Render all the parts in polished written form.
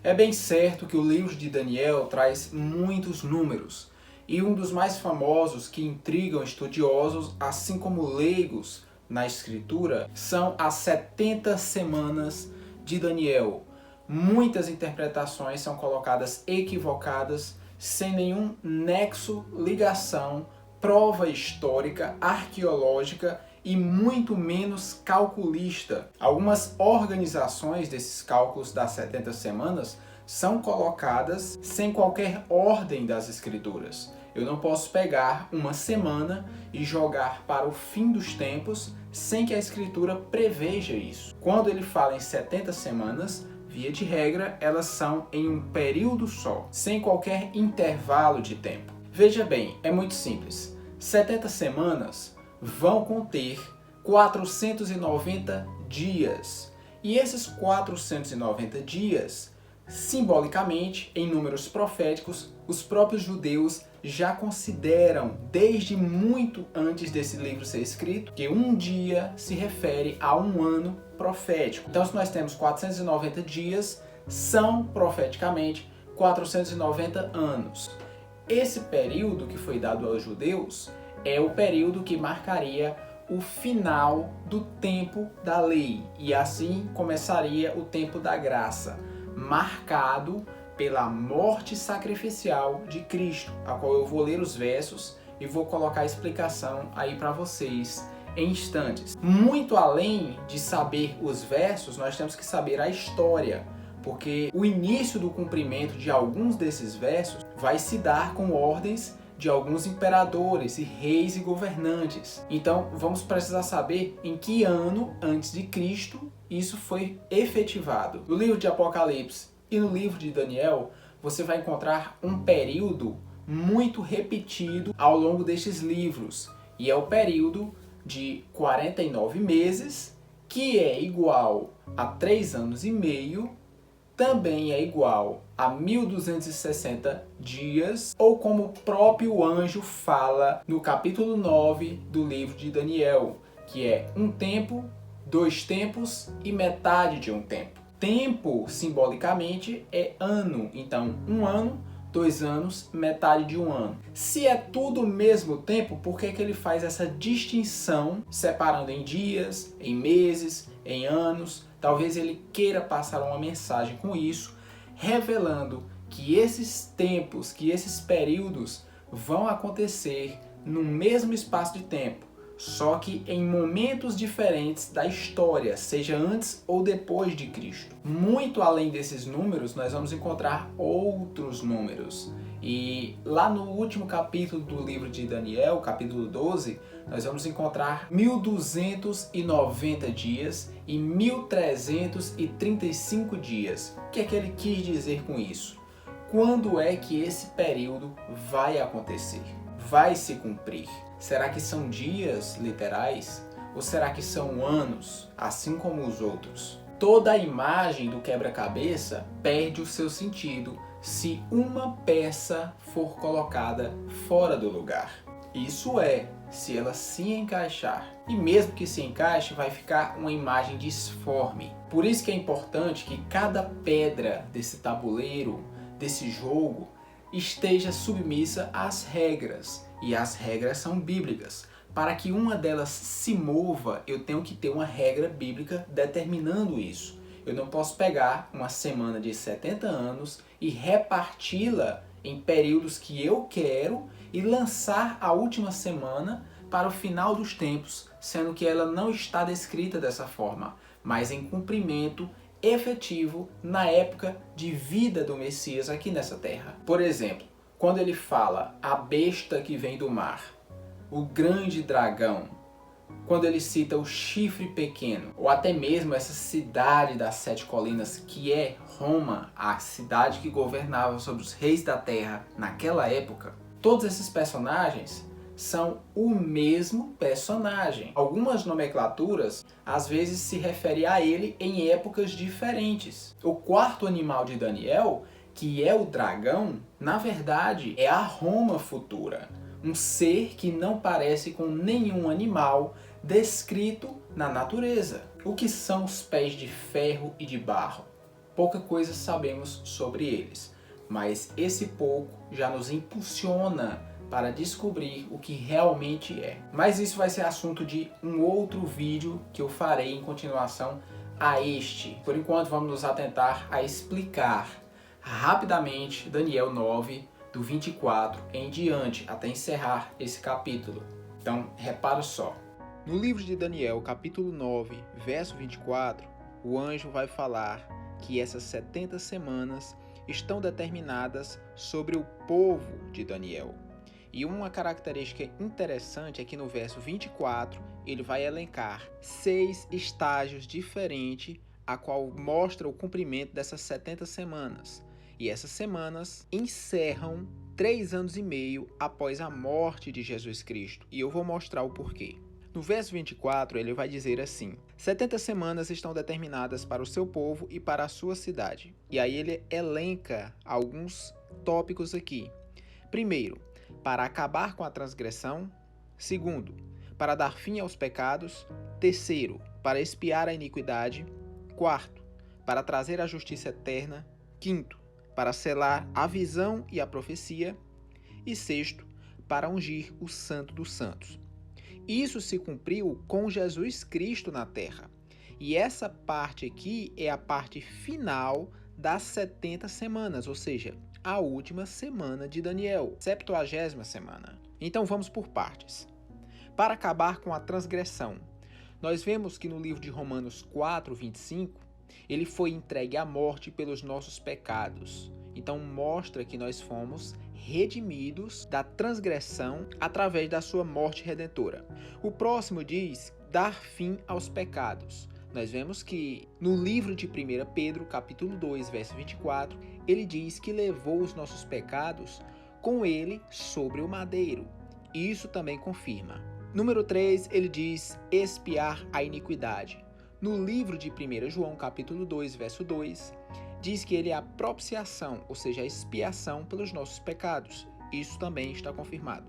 É bem certo que o livro de Daniel traz muitos números, e um dos mais famosos que intrigam estudiosos, assim como leigos na escritura, são as 70 semanas de Daniel. Muitas interpretações são colocadas equivocadas, sem nenhum nexo, ligação, prova histórica, arqueológica e muito menos calculista. Algumas organizações desses cálculos das 70 semanas são colocadas sem qualquer ordem das escrituras. Eu não posso pegar uma semana e jogar para o fim dos tempos sem que a escritura preveja isso. Quando ele fala em 70 semanas, via de regra, elas são em um período só, sem qualquer intervalo de tempo. Veja bem, é muito simples. 70 semanas vão conter 490 dias. E esses 490 dias, simbolicamente, em números proféticos, os próprios judeus já consideram, desde muito antes desse livro ser escrito, que um dia se refere a um ano profético. Então, se nós temos 490 dias, são profeticamente 490 anos. Esse período que foi dado aos judeus é o período que marcaria o final do tempo da lei, e assim começaria o tempo da graça, marcado pela morte sacrificial de Cristo, a qual eu vou ler os versos e vou colocar a explicação aí para vocês em instantes. Muito além de saber os versos, nós temos que saber a história, porque o início do cumprimento de alguns desses versos vai se dar com ordens de alguns imperadores e reis e governantes. Então vamos precisar saber em que ano antes de Cristo isso foi efetivado. No livro de Apocalipse e no livro de Daniel, você vai encontrar um período muito repetido ao longo destes livros, e é o período de 49 meses, que é igual a 3 anos e meio, também é igual a 1260 dias, ou como o próprio anjo fala no capítulo 9 do livro de Daniel, que é um tempo, 2 tempos e metade de um tempo. Tempo, simbolicamente, é ano. Então, um ano, 2 anos, metade de um ano. Se é tudo ao mesmo tempo, por que ele faz essa distinção, separando em dias, em meses, em anos? Talvez ele queira passar uma mensagem com isso, revelando que esses tempos, que esses períodos vão acontecer no mesmo espaço de tempo, só que em momentos diferentes da história, seja antes ou depois de Cristo. Muito além desses números, nós vamos encontrar outros números. E lá no último capítulo do livro de Daniel, capítulo 12, nós vamos encontrar 1290 dias e 1335 dias. O que é que ele quis dizer com isso? Quando é que esse período vai acontecer? Vai se cumprir? Será que são dias literais? Ou será que são anos, assim como os outros? Toda a imagem do quebra-cabeça perde o seu sentido se uma peça for colocada fora do lugar. Isso é, se ela se encaixar. E mesmo que se encaixe, vai ficar uma imagem disforme. Por isso que é importante que cada pedra desse tabuleiro, desse jogo, esteja submissa às regras. E as regras são bíblicas. Para que uma delas se mova, eu tenho que ter uma regra bíblica determinando isso. Eu não posso pegar uma semana de 70 anos e reparti-la em períodos que eu quero e lançar a última semana para o final dos tempos, sendo que ela não está descrita dessa forma, mas em cumprimento efetivo na época de vida do Messias aqui nessa terra. Por exemplo, quando ele fala a besta que vem do mar, o grande dragão, quando ele cita o chifre pequeno, ou até mesmo essa cidade das 7 colinas, que é Roma, a cidade que governava sobre os reis da terra naquela época, todos esses personagens são o mesmo personagem. Algumas nomenclaturas às vezes se referem a ele em épocas diferentes. O quarto animal de Daniel, que é o dragão, na verdade é a Roma futura. Um ser que não parece com nenhum animal descrito na natureza. O que são os pés de ferro e de barro? pouca coisa sabemos sobre eles, mas esse pouco já nos impulsiona para descobrir o que realmente é. Mas isso vai ser assunto de um outro vídeo que eu farei em continuação a este. Por enquanto vamos nos atentar a explicar rapidamente Daniel 9, do 24 em diante, até encerrar esse capítulo. Então, repara só. No livro de Daniel, capítulo 9, verso 24, o anjo vai falar que essas 70 semanas estão determinadas sobre o povo de Daniel. E uma característica interessante é que no verso 24 ele vai elencar 6 estágios diferentes, a qual mostra o cumprimento dessas 70 semanas. E essas semanas encerram 3 anos e meio após a morte de Jesus Cristo. E eu vou mostrar o porquê. No verso 24 ele vai dizer assim: 70 semanas estão determinadas para o seu povo e para a sua cidade. E aí ele elenca alguns tópicos aqui. Primeiro, para acabar com a transgressão. Segundo, para dar fim aos pecados. Terceiro, para expiar a iniquidade. Quarto, para trazer a justiça eterna. Quinto, para selar a visão e a profecia. E sexto, para ungir o Santo dos Santos. Isso se cumpriu com Jesus Cristo na terra. E essa parte aqui é a parte final das 70 semanas, ou seja, a última semana de Daniel, 70ª semana. Então vamos por partes. Para acabar com a transgressão, nós vemos que no livro de Romanos 4, 25, ele foi entregue à morte pelos nossos pecados. Então mostra que nós fomos redimidos da transgressão através da sua morte redentora. O próximo diz dar fim aos pecados. Nós vemos que no livro de 1 Pedro, capítulo 2, verso 24, ele diz que levou os nossos pecados com ele sobre o madeiro. Isso também confirma. Número 3, ele diz expiar a iniquidade. No livro de 1 João, capítulo 2, verso 2, diz que ele é a propiciação, ou seja, a expiação pelos nossos pecados. Isso também está confirmado.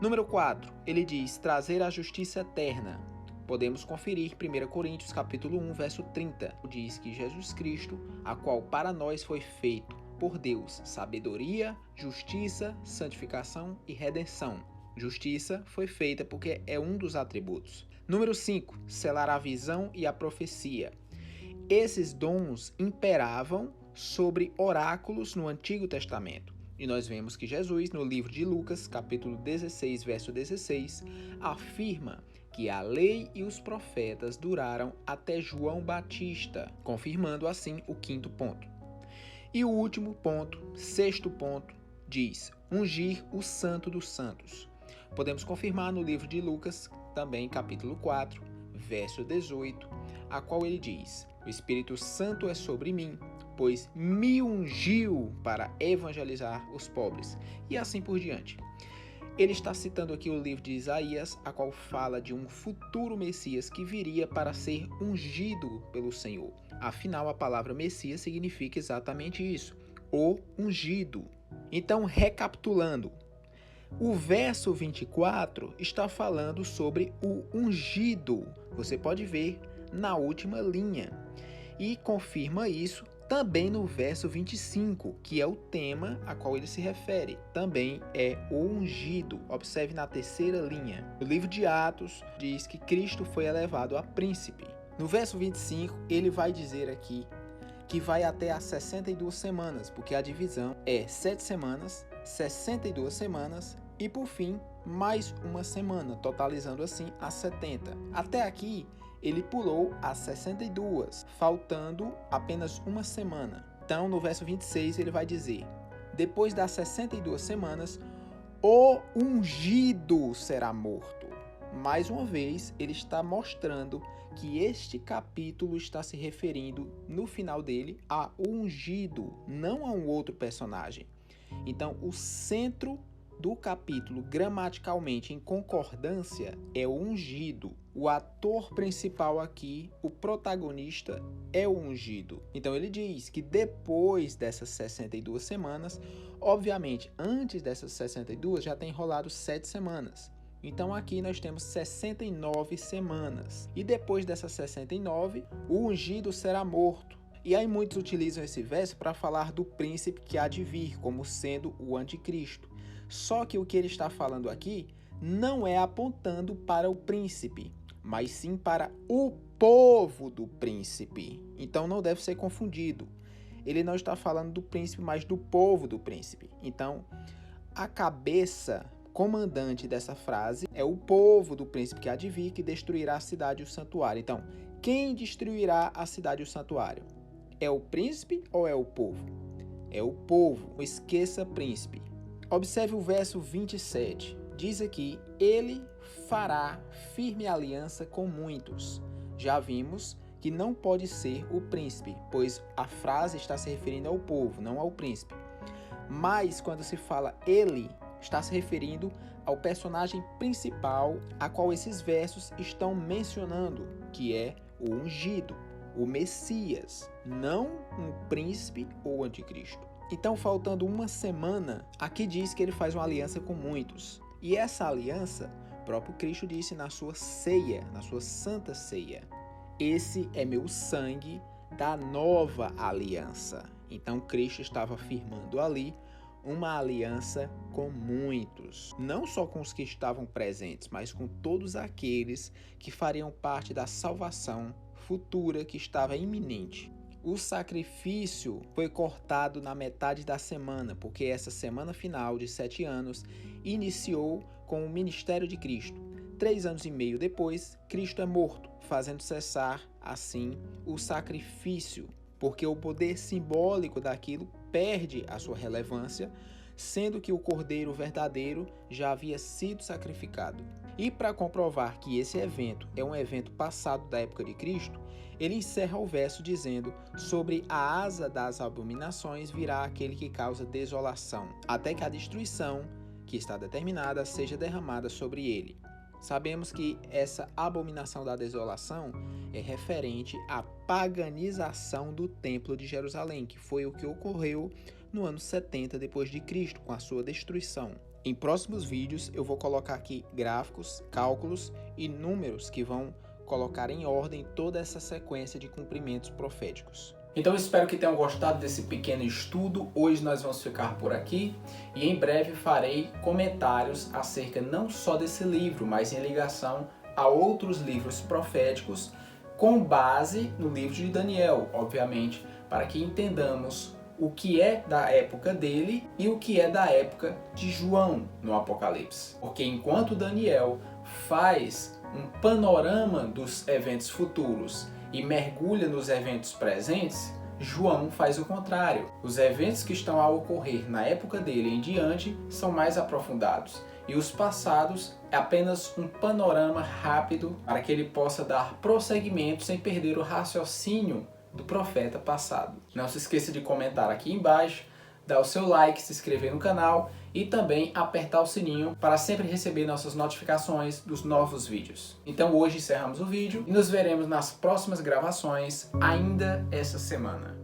Número 4, ele diz trazer a justiça eterna. Podemos conferir 1 Coríntios capítulo 1, verso 30. Diz que Jesus Cristo, a qual para nós foi feito por Deus sabedoria, justiça, santificação e redenção. Justiça foi feita porque é um dos atributos. Número 5. Selar a visão e a profecia. Esses dons imperavam sobre oráculos no Antigo Testamento. E nós vemos que Jesus, no livro de Lucas, capítulo 16, verso 16, afirma que a lei e os profetas duraram até João Batista, confirmando assim o 5º ponto. E o último ponto, 6º ponto, diz ungir o Santo dos Santos. Podemos confirmar no livro de Lucas, também capítulo 4, verso 18, a qual ele diz: o Espírito Santo é sobre mim, pois me ungiu para evangelizar os pobres, e assim por diante. Ele está citando aqui o livro de Isaías, a qual fala de um futuro Messias que viria para ser ungido pelo Senhor. Afinal, a palavra Messias significa exatamente isso, o ungido. Então, recapitulando, o verso 24 está falando sobre o ungido. Você pode ver na última linha. E confirma isso também no verso 25, que é o tema a qual ele se refere. Também é o ungido. Observe na 3ª linha. No livro de Atos diz que Cristo foi elevado a príncipe. No verso 25, ele vai dizer aqui que vai até as 62 semanas, porque a divisão é 7 semanas, 62 semanas e, por fim, mais uma semana, totalizando assim as 70. Até aqui, ele pulou as 62, faltando apenas uma semana. Então, no verso 26, ele vai dizer: depois das 62 semanas, o ungido será morto. Mais uma vez, ele está mostrando que este capítulo está se referindo, no final dele, a ungido, não a um outro personagem. Então, o centro do capítulo, gramaticalmente em concordância, é o ungido. O ator principal aqui, o protagonista, é o ungido. Então ele diz que depois dessas 62 semanas, obviamente antes dessas 62 já tem rolado 7 semanas. Então aqui nós temos 69 semanas. E depois dessas 69, o ungido será morto. E aí muitos utilizam esse verso para falar do príncipe que há de vir, como sendo o anticristo. Só que o que ele está falando aqui não é apontando para o príncipe, mas sim para o povo do príncipe. Então não deve ser confundido. Ele não está falando do príncipe, mas do povo do príncipe. Então, a cabeça comandante dessa frase é o povo do príncipe que há de vir, que destruirá a cidade e o santuário. Então, quem destruirá a cidade e o santuário? É o príncipe ou é o povo? É o povo. Não esqueça príncipe. Observe o verso 27. Diz aqui, ele fará firme aliança com muitos. Já vimos que não pode ser o príncipe, pois a frase está se referindo ao povo, não ao príncipe. Mas quando se fala ele, está se referindo ao personagem principal a qual esses versos estão mencionando, que é o ungido, o Messias, não um príncipe ou anticristo. Então, faltando uma semana, aqui diz que ele faz uma aliança com muitos. E essa aliança, o próprio Cristo disse na sua ceia, na sua santa ceia. Esse é meu sangue da nova aliança. Então, Cristo estava afirmando ali uma aliança com muitos. Não só com os que estavam presentes, mas com todos aqueles que fariam parte da salvação futura que estava iminente. O sacrifício foi cortado na metade da semana, porque essa semana final de 7 anos iniciou com o ministério de Cristo. 3 anos e meio depois, Cristo é morto, fazendo cessar, assim, o sacrifício, porque o poder simbólico daquilo perde a sua relevância, sendo que o Cordeiro verdadeiro já havia sido sacrificado. E para comprovar que esse evento é um evento passado da época de Cristo, ele encerra o verso dizendo: sobre a asa das abominações virá aquele que causa desolação, até que a destruição, que está determinada, seja derramada sobre ele. Sabemos que essa abominação da desolação é referente à paganização do Templo de Jerusalém, que foi o que ocorreu no ano 70 depois de Cristo, com a sua destruição. Em próximos vídeos eu vou colocar aqui gráficos, cálculos e números que vão colocar em ordem toda essa sequência de cumprimentos proféticos. Então espero que tenham gostado desse pequeno estudo. Hoje nós vamos ficar por aqui e em breve farei comentários acerca não só desse livro, mas em ligação a outros livros proféticos com base no livro de Daniel, obviamente, para que entendamos o que é da época dele e o que é da época de João no Apocalipse. Porque enquanto Daniel faz um panorama dos eventos futuros e mergulha nos eventos presentes, João faz o contrário. Os eventos que estão a ocorrer na época dele em diante são mais aprofundados, e os passados é apenas um panorama rápido para que ele possa dar prosseguimento sem perder o raciocínio do profeta passado. Não se esqueça de comentar aqui embaixo, dar o seu like, se inscrever no canal e também apertar o sininho para sempre receber nossas notificações dos novos vídeos. Então hoje encerramos o vídeo e nos veremos nas próximas gravações ainda essa semana.